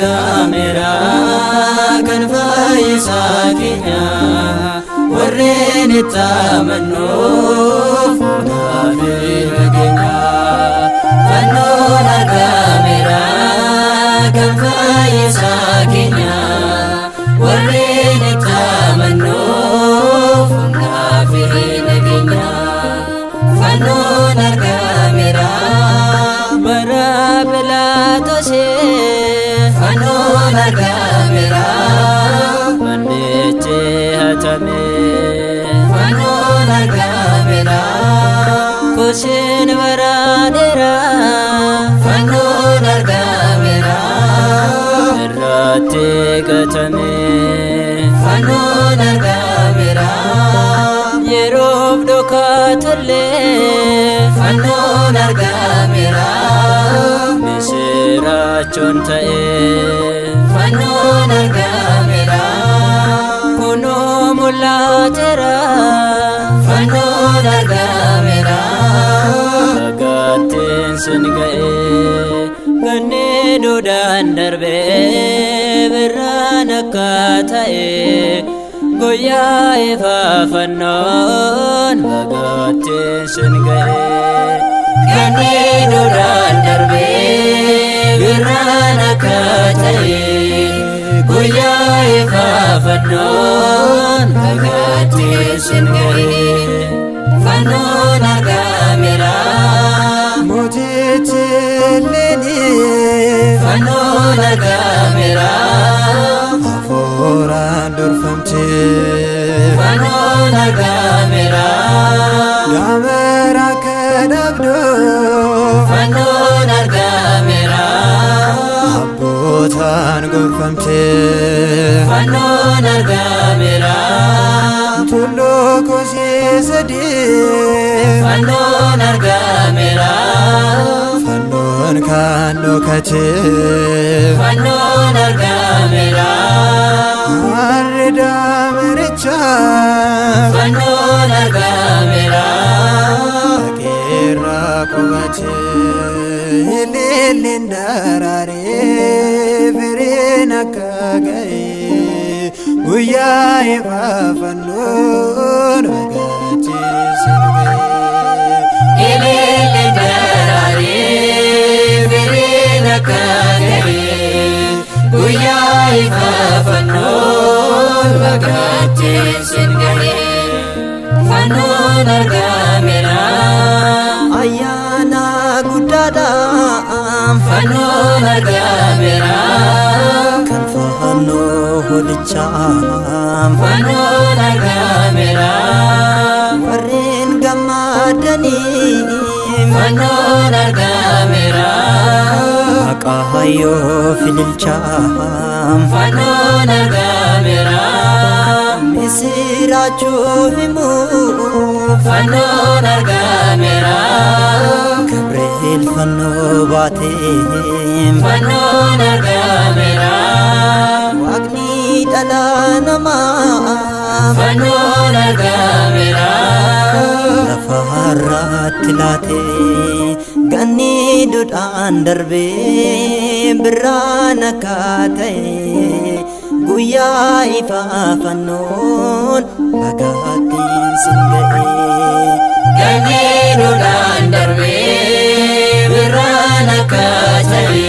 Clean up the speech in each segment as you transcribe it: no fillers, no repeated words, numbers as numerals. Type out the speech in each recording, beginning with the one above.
argameera kan fayyisaa keenya warreen itti amannuuf naaf nageenya. Fannoon argameera kan fayyisaa keenya warreen itti amannuuf naaf nageenya. Fannoon argameera bara Phiilaaxoosii fannoon argameera mannichi hatame fannoon argameera kuusin baraadeera fannoon argameera irratti gatame fannoon argameera yeroof dhokatullee fannoon argameera misiraachoon ta'e fannoon argameera kunoo mul'ateera fannoon argameera agattiin sin ga'e gannee duudhaan darbee birraan akka ta'e guyyaa ifaa fannoon agattiin sin ga'e gannee duudhaan darbee birraan akka ta'e guyyaa ifaa fannoon agattiin sin ga'e fannoon argameera mootichi leeni fannoon argameera hafuuraan durfamte fannoon argameera daamera kadhabdo fannoon argameera abbootaan gorfamte fannoon argameera tulluu kosii sadii fannoon argameera fannoon kan dhokate fannoon argameera harri daamericha fannoon argameera dhageerra qubate ililliin daraaree firiin akka ga'e guyyaa ifaa fannoon agarsiisin ga'e ililliin daraaree firiin akka ga'e guyyaa ifaa fannoon agarsiisin ga'e fannoon argameera ayyaana guddaadhaan fannoon argameera kan fannoo hodichaan fannoon argameera warreen gammadanii fannoon argameera maqaayyoo fililchaan fannoon argameera misiraachuu himuu fannoon argameera Gabriel fannoo baatee fannoon argameera waaqni dhala namaa fannoon argameera lafa har'aatti laatee ganni duudhaan darbee birraan akka ta'e guyyaa ifaa fannoon agattiin sin ga'e ganni duudhaan darbee birraan akka ta'e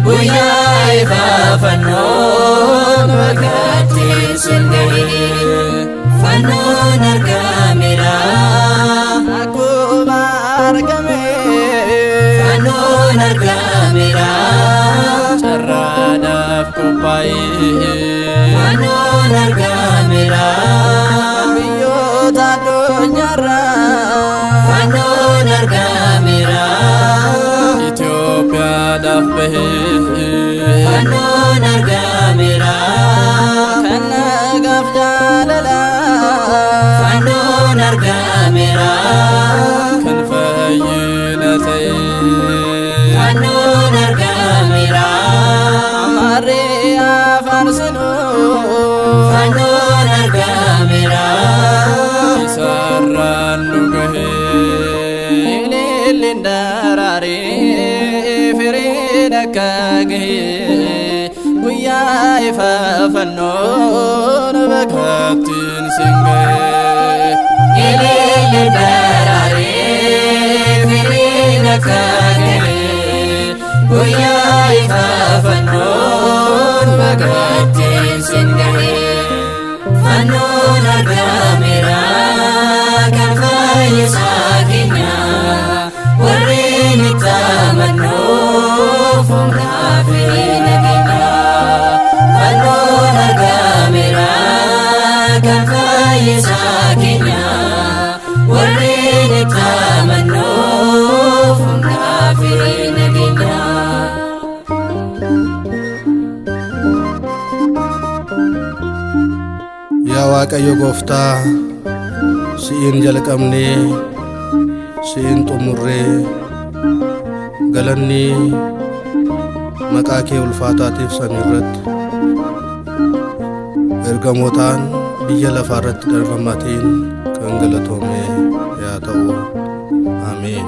guyyaa ifaa fannoon agattiin sin ga'e fannoon argameera akkuma argame fannoon argameera carraadhaaf qophaa'e fannoon argameera biyyoota addunyaarra fannoon argameera Itoophiyaadhaaf bahe fannoon argameera kan nagaaf jaalala fannoon argameera kan fayyina ta'e fannoon argameera amarree afaan sinuu fannoon argameera isarraan nu gahe ililliin daraaree firiin akka gahe fannoon bakattiin singee Ililli baraaree firiin akka galee guyyaa ifaa fannoon bakattiin singee fannoon argameera kan fayyisaa keenya warreen itti amannuuf humnaa fi nageenya fannoon argameera kan fayyisaa keenya warreen itti amannuuf humnaa fi nageenya. Yaa Waaqayyo Gooftaa, si'iin jalqabnee si'iin xumurree galanni maqaa kee ulfaataatiif samii irratti ergamootaan biyya lafaa irratti darbamatiin kan galatoome yaa ta'u. Ameen.